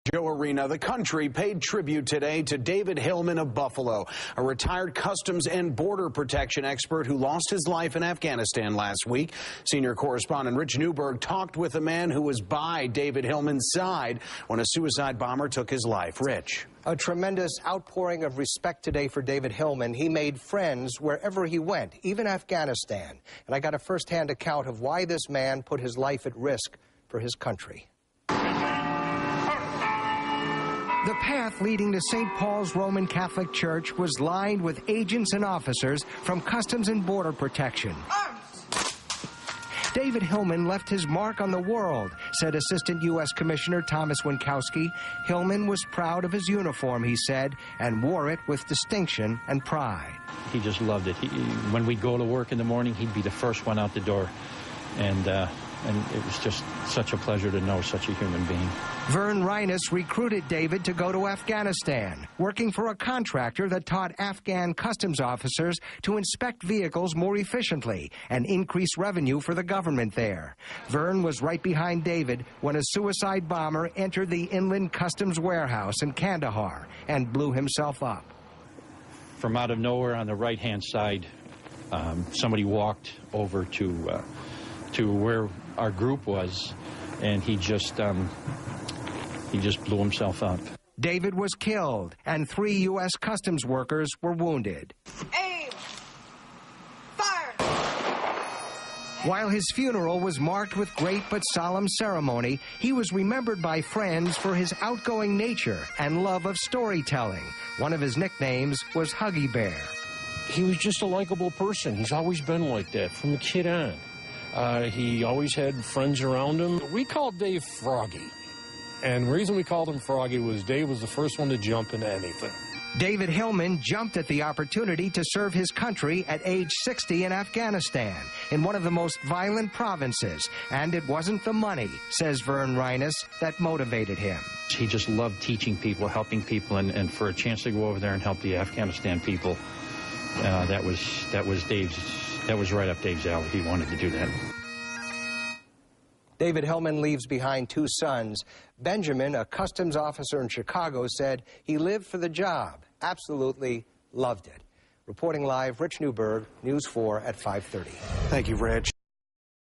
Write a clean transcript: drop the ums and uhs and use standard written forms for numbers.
Joe Arena, the country paid tribute today to David Hillman of Buffalo, a retired Customs and Border Protection expert who lost his life in Afghanistan last week. Senior correspondent Rich Newberg talked with a man who was by David Hillman's side when a suicide bomber took his life. Rich. A tremendous outpouring of respect today for David Hillman. He made friends wherever he went, even Afghanistan. And I got a first-hand account of why this man put his life at risk for his country. The path leading to St. Paul's Roman Catholic Church was lined with agents and officers from Customs and Border Protection. David Hillman left his mark on the world, said Assistant U.S. Commissioner Thomas Winkowski. Hillman was proud of his uniform, he said, and wore it with distinction and pride. He just loved it. When we'd go to work in the morning, he'd be the first one out the door. And it was just such a pleasure to know such a human being. Vern Reines recruited David to go to Afghanistan, working for a contractor that taught Afghan customs officers to inspect vehicles more efficiently and increase revenue for the government there. Vern was right behind David when a suicide bomber entered the Inland Customs warehouse in Kandahar and blew himself up. From out of nowhere on the right-hand side, somebody walked over to where our group was, and he just blew himself up. David was killed, and 3 U.S. Customs workers were wounded. Aim! Fire! While his funeral was marked with great but solemn ceremony, he was remembered by friends for his outgoing nature and love of storytelling. One of his nicknames was Huggy Bear. He was just a likable person. He's always been like that from a kid on. He always had friends around him. We called Dave Froggy. And the reason we called him Froggy was Dave was the first one to jump into anything. David Hillman jumped at the opportunity to serve his country at age 60 in Afghanistan, in one of the most violent provinces. And it wasn't the money, says Vern Reines, that motivated him. He just loved teaching people, helping people, and for a chance to go over there and help the Afghanistan people, that was right up Dave's alley. He wanted to do that. David Hillman leaves behind 2 sons. Benjamin, a customs officer in Chicago, said he lived for the job, absolutely loved it. Reporting live, Rich Newberg, News 4 at 5:30. Thank you, Rich.